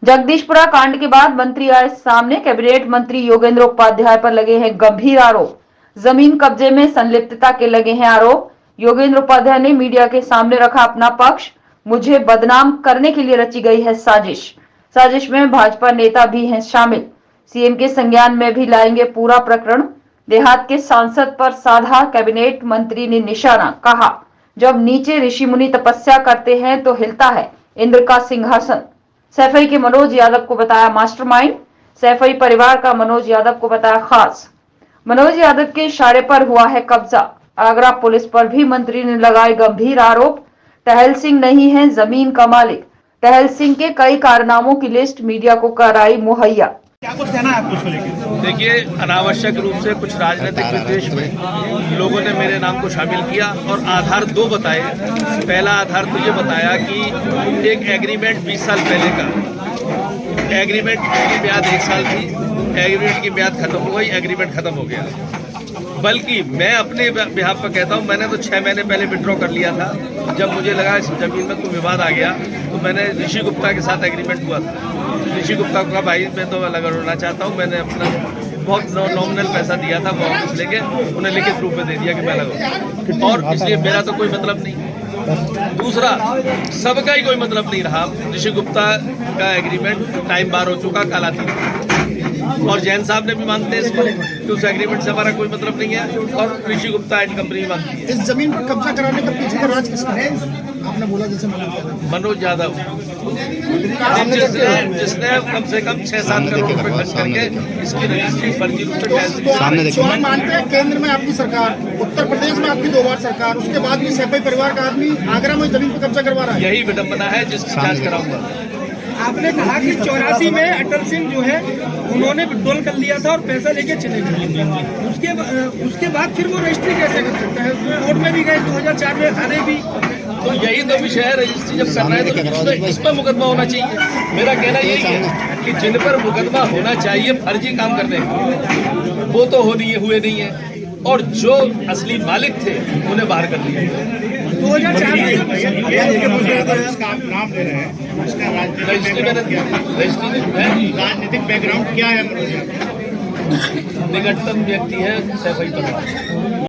जगदीशपुरा कांड के बाद मंत्री आए सामने। कैबिनेट मंत्री योगेंद्र उपाध्याय पर लगे हैं गंभीर आरोप। जमीन कब्जे में संलिप्तता के लगे हैं आरोप। योगेंद्र उपाध्याय ने मीडिया के सामने रखा अपना पक्ष। मुझे बदनाम करने के लिए रची गई है साजिश। साजिश में भाजपा नेता भी हैं शामिल। सीएम के संज्ञान में भी लाएंगे पूरा प्रकरण। देहात के सांसद पर साधा कैबिनेट मंत्री ने निशाना। कहा, जब नीचे ऋषि मुनि तपस्या करते हैं तो हिलता है इंद्र का सिंहासन। सैफई के मनोज यादव को बताया मास्टरमाइंड। सैफई परिवार का मनोज यादव को बताया खास। मनोज यादव के इशारे पर हुआ है कब्जा। आगरा पुलिस पर भी मंत्री ने लगाए गंभीर आरोप। टहल सिंह नहीं है जमीन का मालिक। टहल सिंह के कई कारनामों की लिस्ट मीडिया को कराई मुहैया। क्या कुछ कहना है आपको इसको लेकर? देखिए, अनावश्यक रूप से कुछ राजनीतिक विद्वेष में लोगों ने मेरे नाम को शामिल किया और आधार दो बताए। पहला आधार तो ये बताया कि एक एग्रीमेंट 20 साल पहले का, एग्रीमेंट की ब्याज 1 साल थी, एग्रीमेंट की ब्याज खत्म हो गई, एग्रीमेंट खत्म हो गया। बल्कि मैं अपने बिहाफ पर कहता हूँ, मैंने तो 6 महीने पहले विड्रॉ कर लिया था। जब मुझे लगा इस जमीन में कोई विवाद आ गया तो मैंने ऋषि गुप्ता के साथ एग्रीमेंट हुआ था। ऋषि गुप्ता का भाई मैं तो अलग होना चाहता हूँ। मैंने अपना बहुत नॉमिनल पैसा दिया था, वो ऑफिस लेके उन्हें लिखित रूप में दे दिया कि मैं अलग हूँ, और इसलिए मेरा तो कोई मतलब नहीं। दूसरा, सबका ही कोई मतलब नहीं रहा। ऋषि गुप्ता का एग्रीमेंट टाइम बार हो चुका, काला थी, और जैन साहब ने भी मानते हैं इसको कि उस एग्रीमेंट से हमारा कोई मतलब नहीं है, और ऋषि गुप्ता एंड कंपनी भी मानती है। इस जमीन पर कब्जा कराने का पीछे का राज किसका है? आपने बोला जैसे मनोज यादव, जिसने कम से कम 6-7 करोड़ रुपए खर्च करके इसकी रजिस्ट्री फर्जी रूप से सामने देखिए। हम मानते हैं केंद्र में आपकी सरकार, उत्तर प्रदेश में आपकी 2 बार सरकार, उसके बाद भी सैफई परिवार का आदमी आगरा में जमीन पर कब्जा करवा रहा है। यही विडंबना है जिसकी जांच कराऊंगा। आपने कहा कि 84 में अटल सिंह जो है उन्होंने विड्रॉल कर लिया था और पैसा लेके चले गए। उसके बाद फिर वो रजिस्ट्री कैसे कर सकता है? कोर्ट में भी गए, 2004 में हारे भी। तो यही तो विषय है, रजिस्ट्री जब करना है तो इस पर मुकदमा होना चाहिए। मेरा कहना यही है कि जिन पर मुकदमा होना चाहिए फर्जी काम करने वो तो हुए नहीं है, और जो असली मालिक थे उन्हें बाहर कर दिया। 2004 में इसका आप नाम ले रहे हैं, इसका राजनीतिक बैकग्राउंड क्या है? निकटतम व्यक्ति है सैफई परिवार।